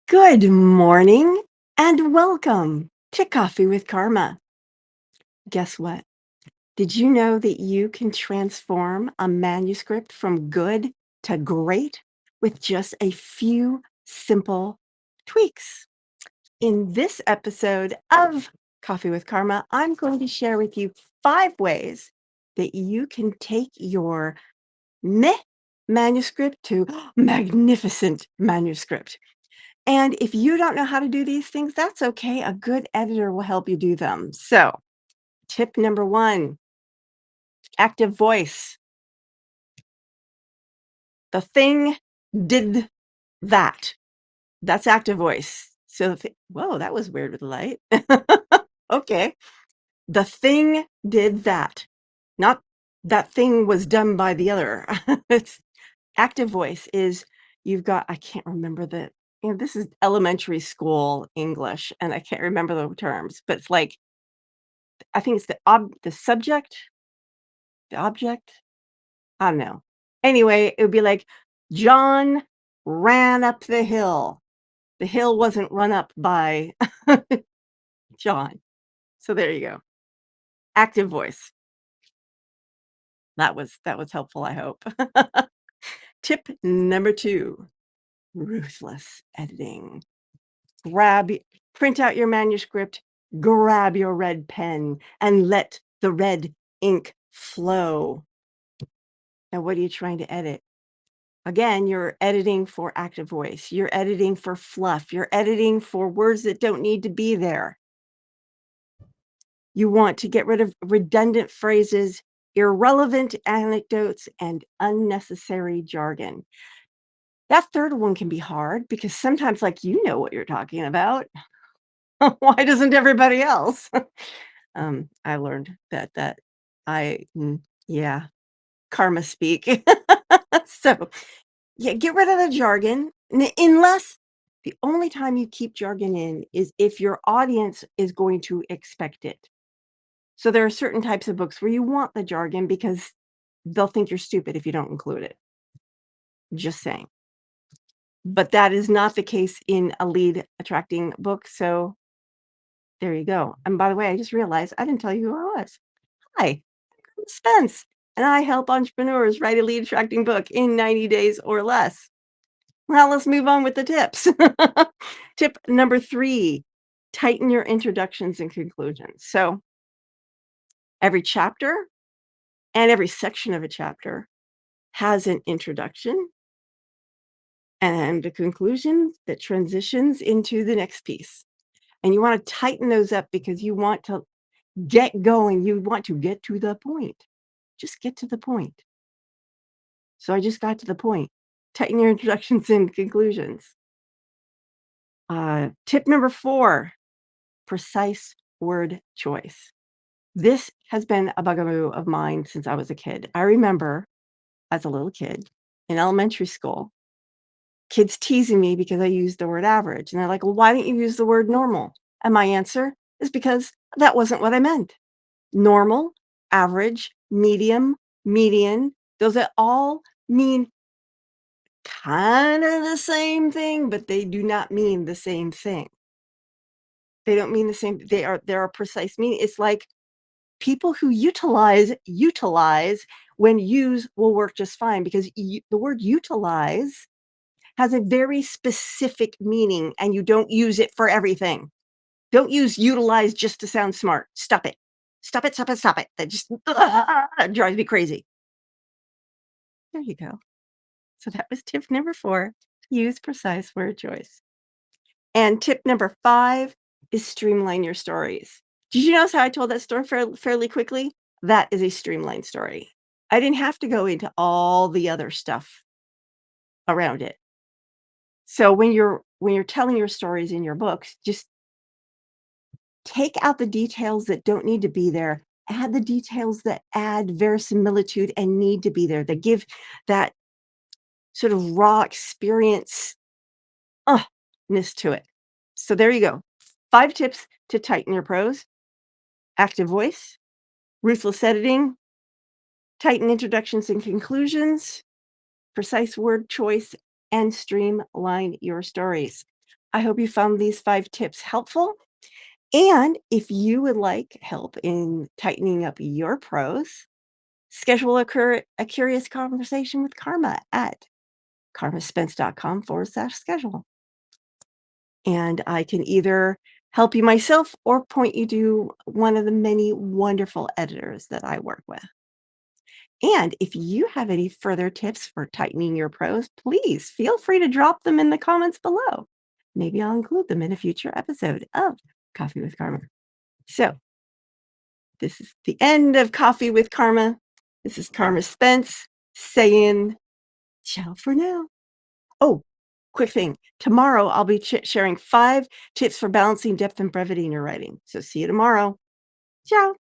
Good morning and welcome to Coffee with Karma. Guess what? Did you know that you can transform a manuscript from good to great with just a few simple tweaks? In this episode of Coffee with Karma, I'm going to share with you 5 ways that you can take your meh manuscript to magnificent manuscript. And if you don't know how to do these things, that's okay. A good editor will help you do them. So, tip number 1, active voice. The thing did that. That's active voice. So, whoa, that was weird with the light. Okay. The thing did that. Not that thing was done by the other. It's active voice is you've got, I can't remember this is elementary school English and I can't remember the terms, but it's like I think it's the subject, the object, I don't know. Anyway, it would be like, John ran up the hill. The hill wasn't run up by John. So there you go. Active voice. That was helpful, I hope. Tip number 2, ruthless editing. Grab Print out your manuscript, grab your red pen, and let the red ink flow. Now, what are you trying to edit? Again, you're editing for active voice. You're editing for fluff. You're editing for words that don't need to be there. You want to get rid of redundant phrases, irrelevant anecdotes, and unnecessary jargon. That third one can be hard because sometimes, like, you know what you're talking about. Why doesn't everybody else? I learned that yeah, karma speak. So, yeah, get rid of the jargon, unless the only time you keep jargon in is if your audience is going to expect it. So there are certain types of books where you want the jargon because they'll think you're stupid if you don't include it. Just saying. But that is not the case in a lead attracting book. So there you go. And by the way, I just realized I didn't tell you who I was. Hi, I'm Spence, and I help entrepreneurs write a lead attracting book in 90 days or less. Well, let's move on with the tips. Tip number 3, tighten your introductions and conclusions. So every chapter and every section of a chapter has an introduction and a conclusion that transitions into the next piece. And you want to tighten those up because you want to get going. You want to get to the point. Just get to the point. So I just got to the point. Tighten your introductions and conclusions. Tip number 4, precise word choice. This has been a bugaboo of mine since I was a kid. I remember as a little kid in elementary school, kids teasing me because I used the word average. And they're like, well, why don't you use the word normal? And my answer is because that wasn't what I meant. Normal, average, medium, median, those are all mean kind of the same thing, but they do not mean the same thing. They don't mean the same. There are precise meaning. It's like people who utilize when use will work just fine because the word utilize has a very specific meaning and you don't use it for everything. Don't use utilize just to sound smart. Stop it. Stop it, stop it, stop it. That just drives me crazy. There you go. So that was tip number 4. Use precise word choice. And tip number 5 is streamline your stories. Did you notice how I told that story fairly quickly? That is a streamlined story. I didn't have to go into all the other stuff around it. So when you're telling your stories in your books, just take out the details that don't need to be there. Add the details that add verisimilitude and need to be there, that give that sort of raw experience ness to it. So there you go. 5 tips to tighten your prose: active voice, ruthless editing, tighten introductions and conclusions, precise word choice, and streamline your stories. I hope you found these 5 tips helpful. And if you would like help in tightening up your prose, schedule a curious conversation with Karma at karmaspence.com/schedule. And I can either help you myself or point you to one of the many wonderful editors that I work with. And if you have any further tips for tightening your prose, please feel free to drop them in the comments below. Maybe I'll include them in a future episode of Coffee with Karma. So, this is the end of Coffee with Karma. This is Karma Spence saying ciao for now. Oh, quick thing. Tomorrow I'll be sharing 5 tips for balancing depth and brevity in your writing. So see you tomorrow. Ciao.